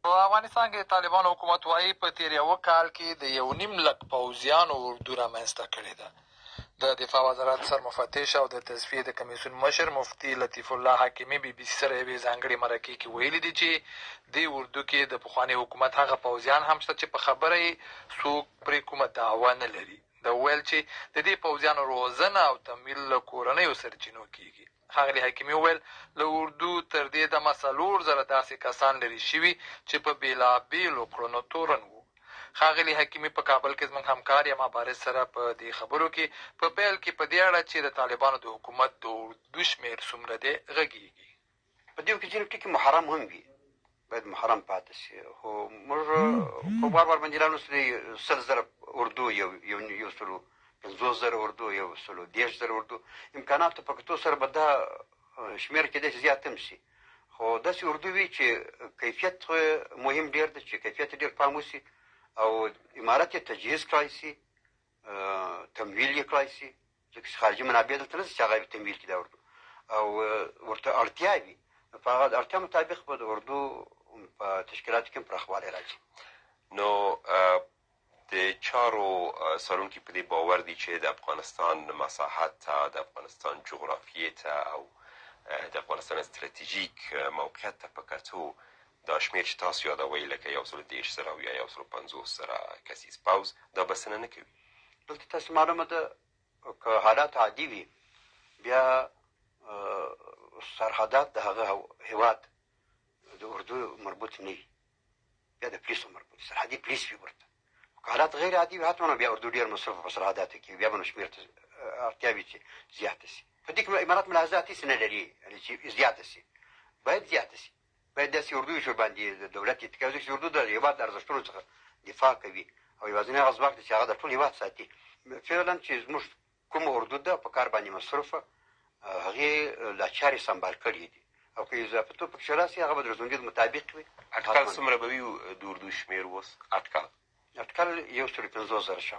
په افغانستان کې طالبانو حکومت وایي په تېر یوه کال کې د 1.5 لک پوځیانو اردو رامنځته کړې ده. د دفاع وزارت سرمفتش او د تصفیې د کمیسیون مشر مفتي لطیف الله حکیمي بي بي سي سره یوې ځانګړې مرکې کې ویلي دي چې دې اردو کې د پخواني حکومت هغه پوځیان هم شته چې په خبره یې څوک پرې کومه دعوه نه لري. ده وویل چې د دې پوځیانو روزنه او تمویل له کورنیو سرچینو کېږي. ښاغلي حکیمي وویل له اردو تر دې دمه 4,000 داسې کسان لرې شوي چې په بېلابېلو کړنو تورن وو. ښاغلي حکیمي په کابل کې زموږ همکار یما بارز سره په دې خبرو کې په پیل کې په دې اړه چې د طالبانو د حکومت د اردو شمېر څومره دی غږېږي. په دې کې ځینې ټکي محرم هم وي، باید محرم پاتې شي، خو موږ په بار بار باندې رانو چې 100,000 اردو، یو سلو 50,000 اردو، 110,000 اردو، امکاناتو په کتو سره به دا شمېر کېدای شي زیات هم شي. خو داسې اردو وي چې کیفیت مهم ډېر دی، چې کیفیت ډېر پام وشي او امارت یې تجهیز کړای شي، تمویل یې کړای شي، ځکه چې خارجي منابع دلته نه شي چې هغه تمویل کړي دا اردو، او ورته اړتیا وي. په هغه اړتیا مطابق به د اردو په تشکیلاتو کې هم پراخوالی راځي. نو د چارو څارونکي په دې باور دي چې د افغانستان مساحت ته، د افغانستان جغرافیې ته او د افغانستان استراتیژیک موقعیت ته په کتو دا شمېر چې تاسو یادوئ لکه 110,000 او یا 150,000 کسیز پوځ دا بسنه نه کوي. دلته تاسو معلومه ده که حالات عادي وي بیا سرحدات د هغه هېواد د اردو مربوط نه وي، بیا د پولیسو مربوط، سرحدي پولیس وي ورته. که حالات غیر عادي وي حتما بیا اردو ډېر مصرفه په سرحداتو کې، بیا به نو شمېر ته اړتیا وي چې زیاته شي. په دې کې امارات ملاحظات هېڅ نه لري چې زیاته شي، باید زیاته شي، باید داسې اردو وي چې ورباندې د دولت اتکا، ځکه چې اردو د هېواد د ارزښتونو څخه دفاع کوي او یوازینی هغه ځواک دی چې هغه د ټول هېواد ساتي. فعلا چې زموږ کومه اردو ده په کار باندې مصروفه، هغې لا چارې سمبال کړي دي، او که اضافتوب پکښې راشي هغه به د رزمندید مطابق وي. اټکل څومره به وي د اردو شمېر اوس؟ اټکل 150,000 شاوخوا.